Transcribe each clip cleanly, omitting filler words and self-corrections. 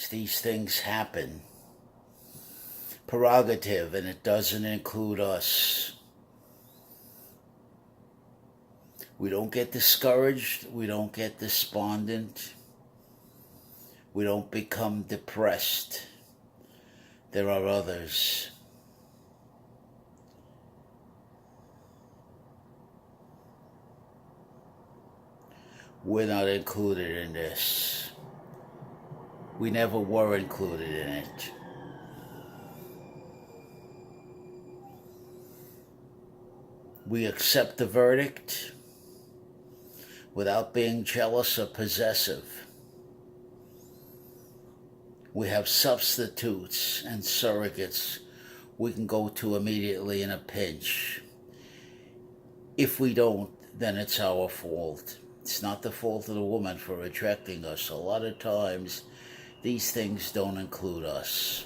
These things happen. Prerogative, and it doesn't include us. We don't get discouraged. We don't get despondent. We don't become depressed. There are others. We're not included in this. We never were included in it. We accept the verdict without being jealous or possessive. We have substitutes and surrogates we can go to immediately in a pinch. If we don't, then it's our fault. It's not the fault of the woman for rejecting us. A lot of times, these things don't include us.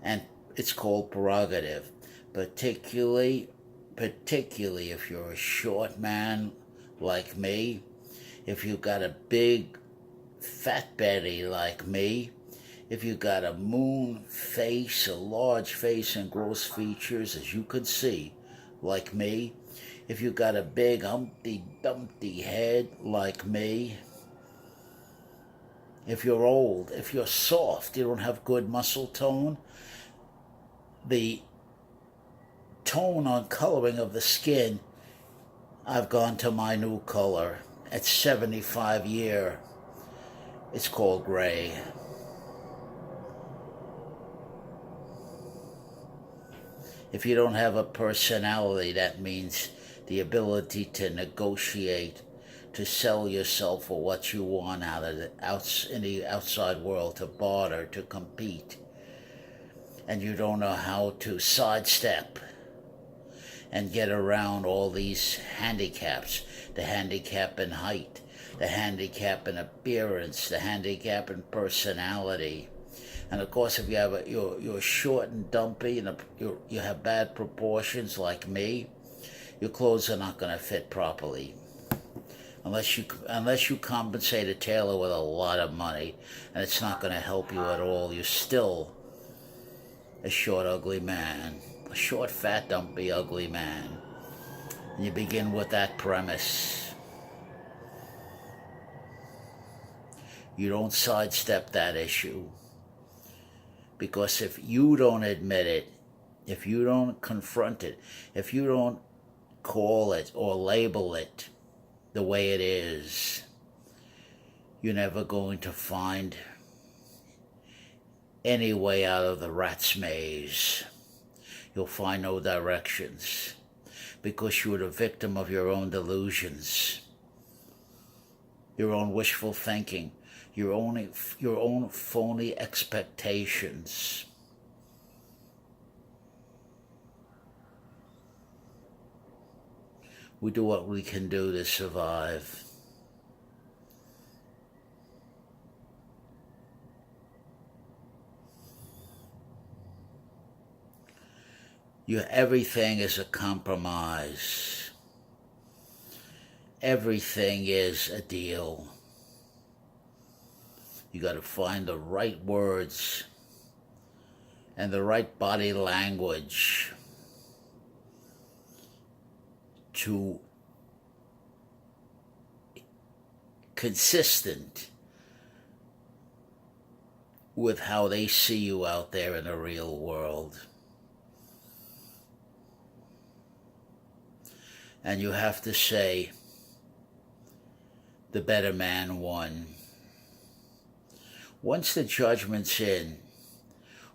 And it's called prerogative. Particularly if you're a short man like me, if you've got a big fat belly like me, if you've got a moon face, a large face and gross features, as you could see, like me, if you've got a big Humpty Dumpty head like me, if you're old, if you're soft, you don't have good muscle tone, the tone on coloring of the skin, I've gone to my new color at 75 year. It's called gray. If you don't have a personality, that means the ability to negotiate, to sell yourself for what you want out of in the outside world, to barter, to compete, and you don't know how to sidestep and get around all these handicaps, the handicap in height, the handicap in appearance, the handicap in personality. And of course, if you have you're short and dumpy and you have bad proportions like me, your clothes are not going to fit properly. Unless you compensate a tailor with a lot of money, and it's not going to help you at all. You're still a short, ugly man. A short, fat, dumpy, ugly man. And you begin with that premise. You don't sidestep that issue. Because if you don't admit it, if you don't confront it, if you don't call it or label it the way it is, you're never going to find any way out of the rat's maze. You'll find no directions because you're the victim of your own delusions, your own wishful thinking, your own phony expectations. We do what we can do to survive. Everything is a compromise. Everything is a deal. You got to find the right words and the right body language to consistent with how they see you out there in the real world. And you have to say, the better man won. Once the judgment's in,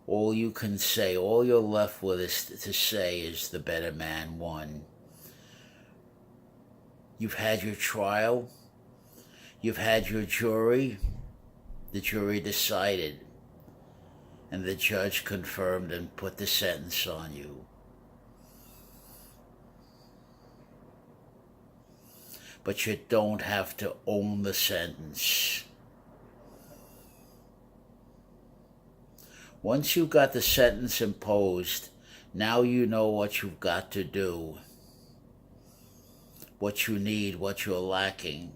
all you can say, all you're left with is to say is the better man won. You've had your trial. You've had your jury. The jury decided. And the judge confirmed and put the sentence on you. But you don't have to own the sentence. Once you've got the sentence imposed, now you know what you've got to do, what you need, what you're lacking.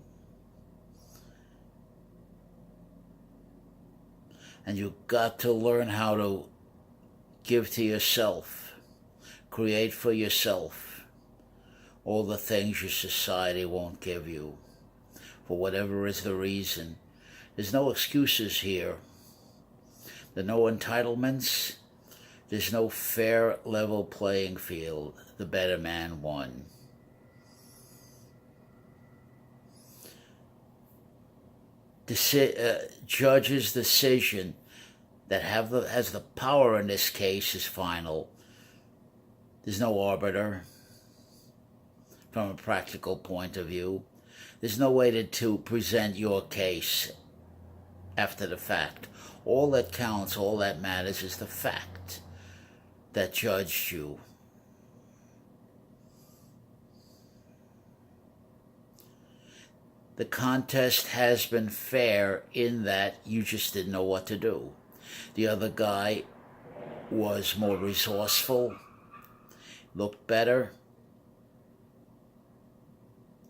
And you got to learn how to give to yourself, create for yourself all the things your society won't give you, for whatever is the reason. There's no excuses here. There are no entitlements. There's no fair, level playing field. The better man won. Judge's decision that has the power in this case is final. There's no arbiter from a practical point of view. There's no way to present your case after the fact. All that counts, all that matters is the fact that judged you. The contest has been fair in that you just didn't know what to do. The other guy was more resourceful, looked better,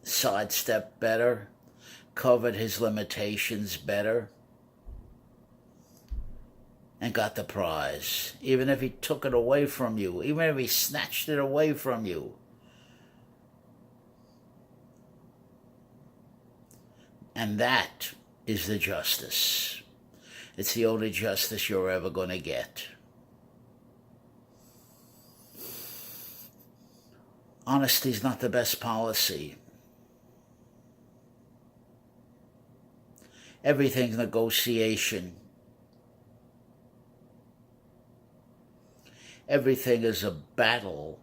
sidestepped better, covered his limitations better, and got the prize. Even if he took it away from you, even if he snatched it away from you. And that is the justice. It's the only justice you're ever going to get. Honesty is not the best policy. Everything's negotiation. Everything is a battle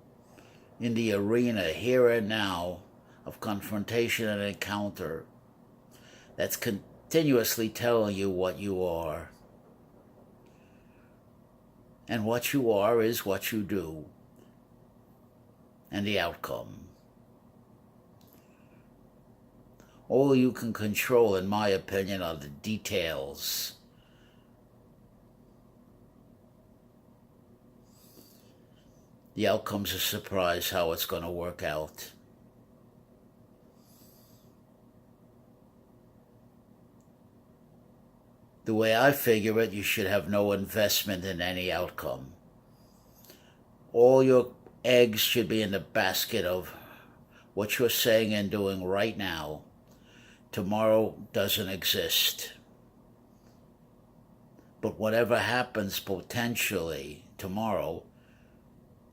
in the arena, here and now, of confrontation and encounter that's continuously telling you what you are. And what you are is what you do, and the outcome. All you can control, in my opinion, are the details. The outcome's a surprise how it's going to work out. The way I figure it, you should have no investment in any outcome. All your eggs should be in the basket of what you're saying and doing right now. Tomorrow doesn't exist. But whatever happens potentially tomorrow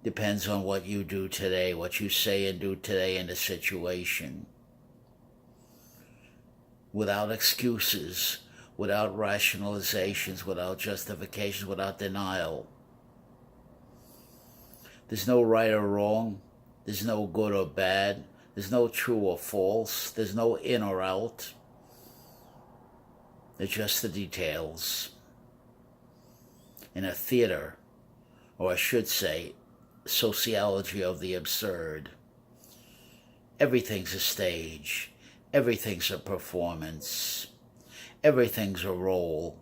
depends on what you do today, what you say and do today in the situation. Without excuses, without rationalizations, without justifications, without denial. There's no right or wrong. There's no good or bad. There's no true or false. There's no in or out. They're just the details. In a theater, or I should say, sociology of the absurd, everything's a stage. Everything's a performance. Everything's a role.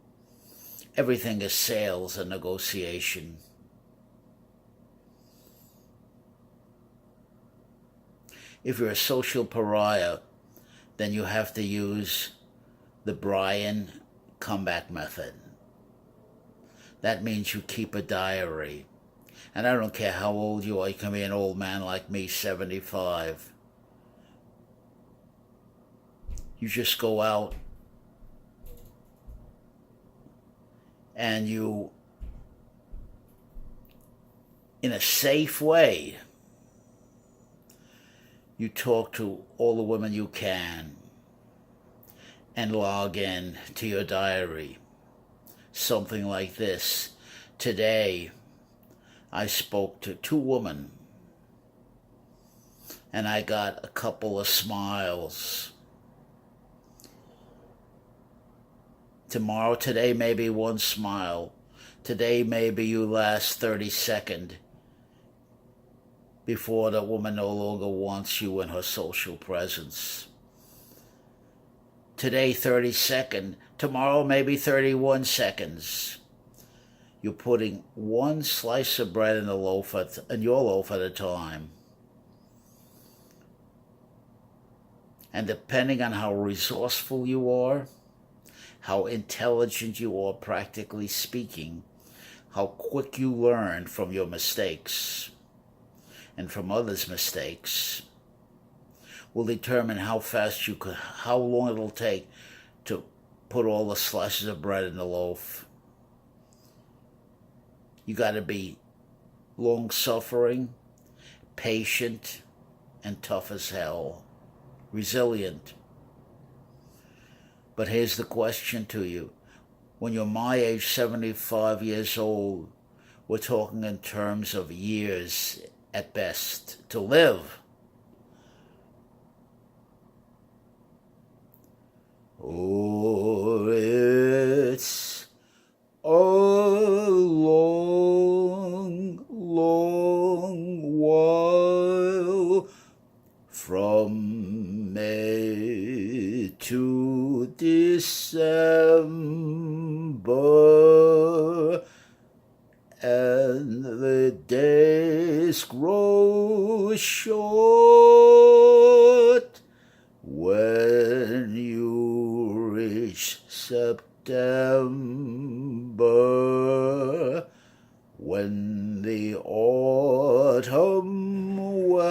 Everything is sales and negotiation. If you're a social pariah, then you have to use the Brian comeback method. That means you keep a diary. And I don't care how old you are. You can be an old man like me, 75. You just go out and you, in a safe way, you talk to all the women you can and log in to your diary. Something like this. Today, I spoke to 2 women and I got a couple of smiles. Today may be 1 smile. Today maybe you last 30 seconds before the woman no longer wants you in her social presence. Today 30 seconds, tomorrow maybe 31 seconds. You're putting 1 slice of bread in your loaf at a time. And depending on how resourceful you are, how intelligent you are practically speaking, how quick you learn from your mistakes and from others' mistakes, will determine how fast you could, how long it'll take to put all the slices of bread in the loaf. You got to be long-suffering, patient, and tough as hell, resilient. But here's the question to you. When you're my age, 75 years old, we're talking in terms of years at best to live. Oh, it's a long, long while from May to December, and the days grow short when you reach September, when the autumn weather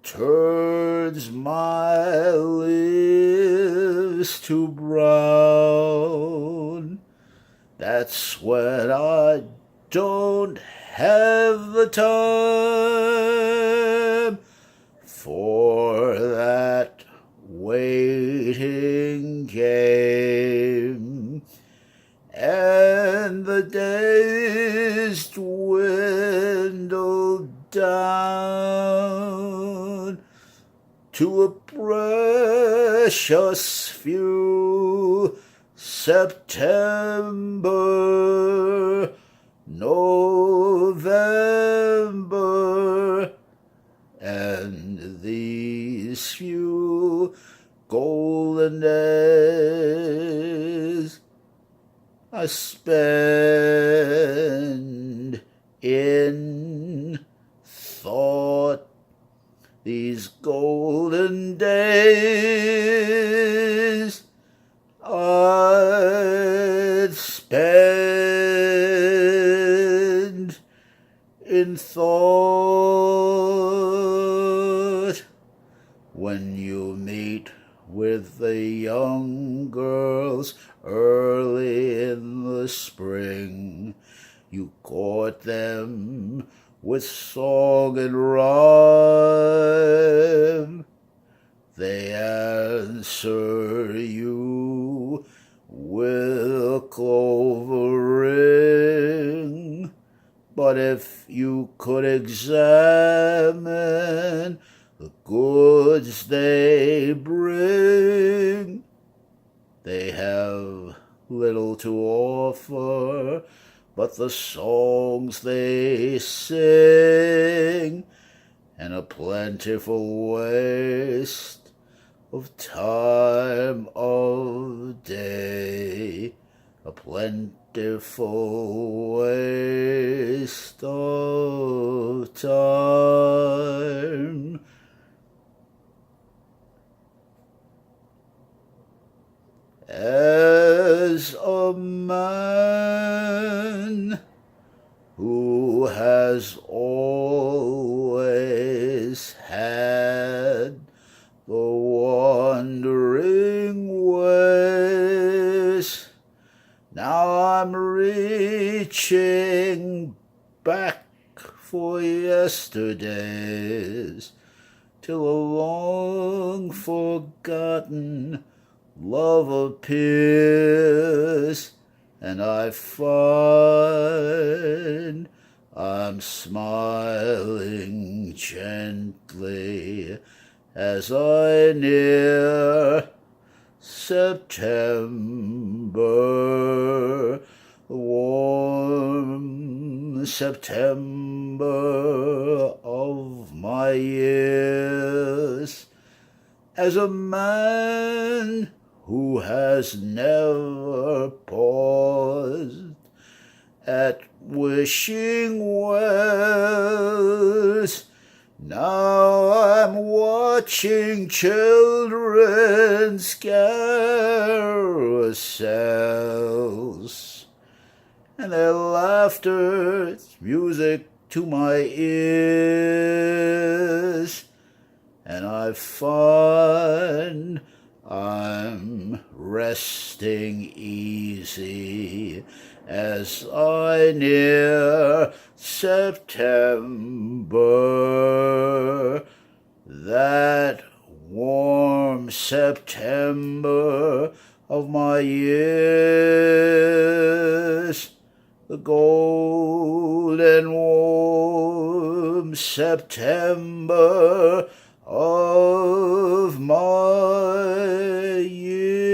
turns my leaves to brown. That's when I don't have the time for that waiting game, and the days dwindle down to a precious few. September, November, and these few golden days I spend in thought. These golden days I'd spend in thought. When you meet with the young girls early in the spring, you court them with song and rhyme. They answer you with a clover ring. But if you could examine the goods they bring, they have little to offer but the songs they sing, and a plentiful waste of time of day, a plentiful waste of time. As a man who has always had the wandering ways, now I'm reaching back for yesterdays, till a long forgotten love appears, and I find I'm smiling gently as I near September, warm September of my years. As a man who has never paused at wishing wells, Now I'm watching children's carousels, and their laughter is music to my ears, and I find I'm resting easy as I near September, that warm September of my years, the golden warm September of my years.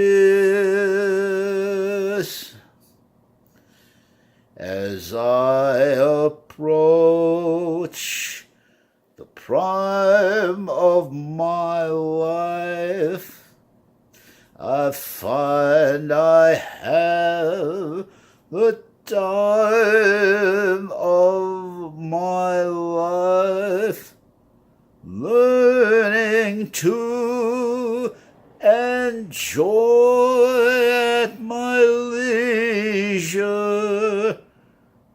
As I approach the prime of my life, I find I have the time of my life, learning to enjoy at my leisure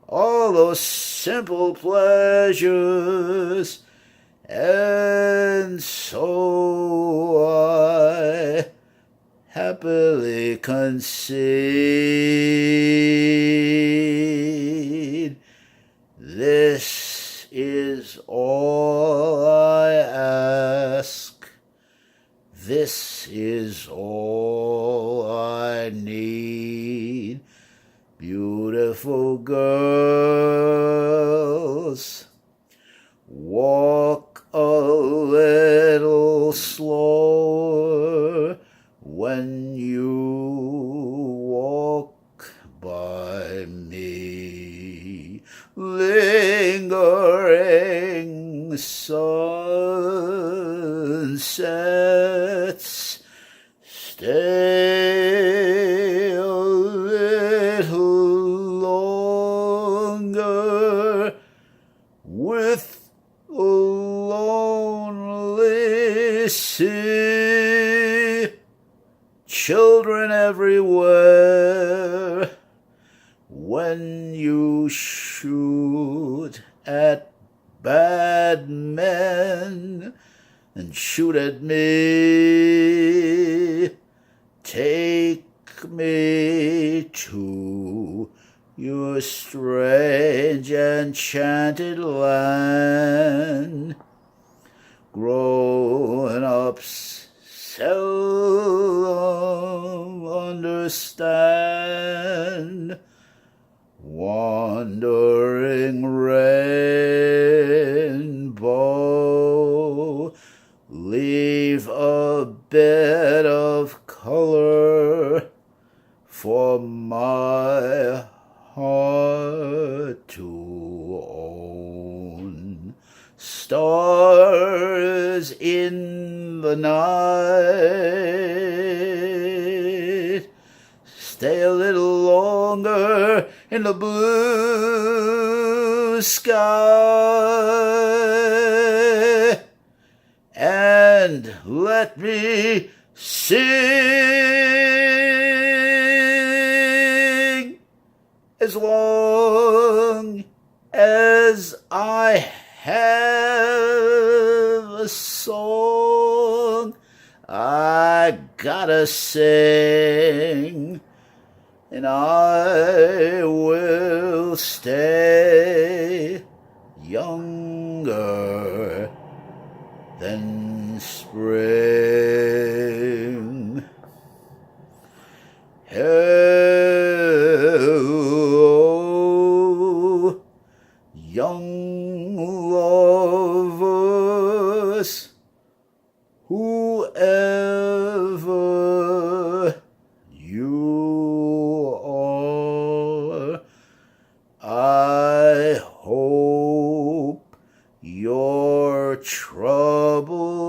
all those simple pleasures, and so I happily concede. This is all I ask. This is all I need. Beautiful girls, walk a little slower when you walk by me. Lingering sunsets, stay a little longer with the lonely sea. Children everywhere, when you shoot at bad men and shoot at me, take me to your strange enchanted land. Grown-ups seldom understand. Wandering rainbow, leave a bit of color for my heart to own. Stars in the night, stay a little longer in the blue sky, and let me sing as long as I have a song. I gotta sing, and I will stay younger than spring. Hello, young lovers, whoever you are, I hope your troubles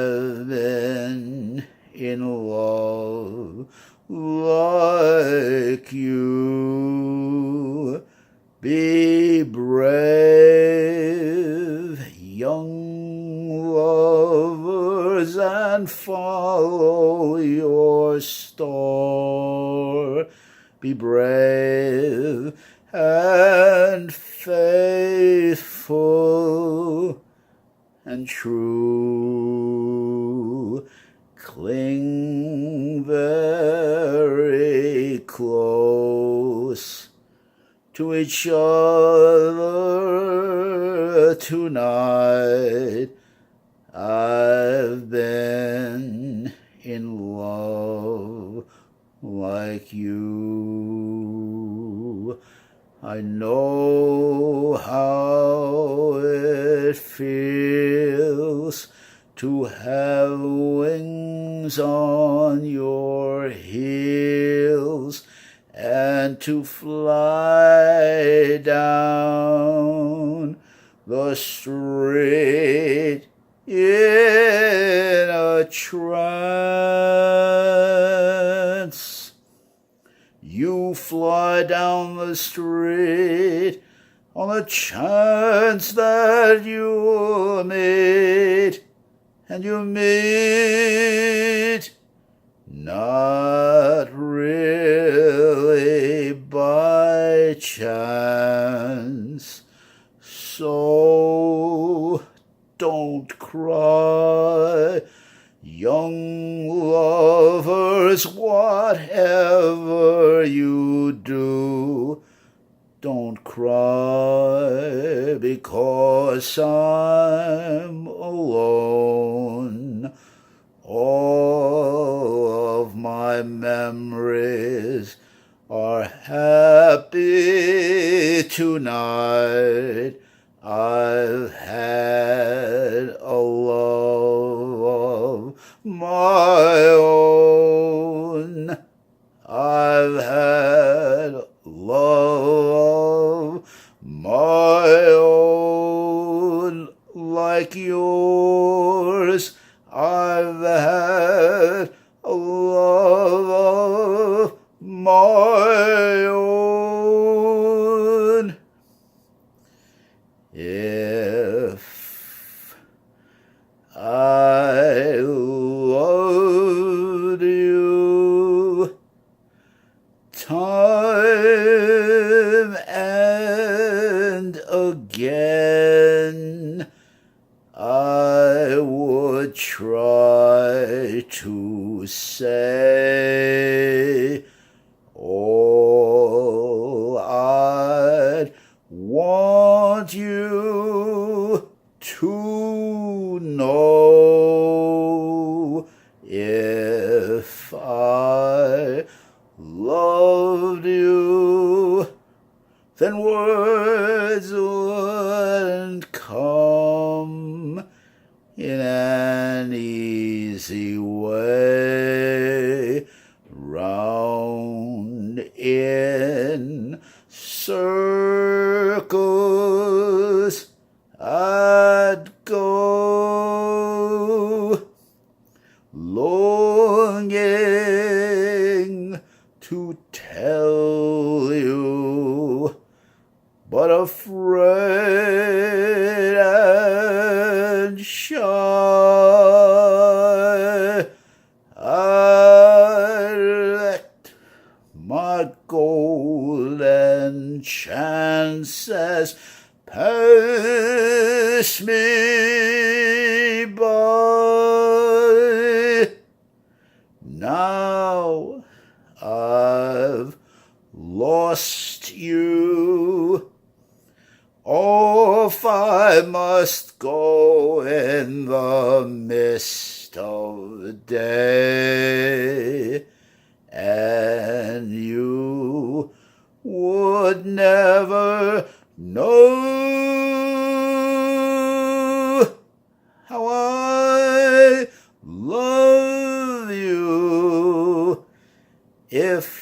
I've been in love like you. Be brave, young lovers, and follow your star. Be brave and faithful and true. Cling very close to each other tonight. I've been in love like you. I know how it feels to have wings on your heels and to fly down the street in a trance. You fly down the street on the chance that you'll meet, and you meet not really by chance. So don't cry, young lovers, whatever you do. Don't cry because I'm alone. All of my memories are happy tonight. I've had a love of my own. I've had love of my own like yours. I've had a love of my own. If I loved you time and again, I would try to say all I'd want you to know. If I loved you, then words wouldn't come in an easy way, round in circles I'd go, longing to tell you, but afraid and shy. I let my golden chances pass me by. Now I've lost you. Off I must go in the mist of day, and you would never know how I love you if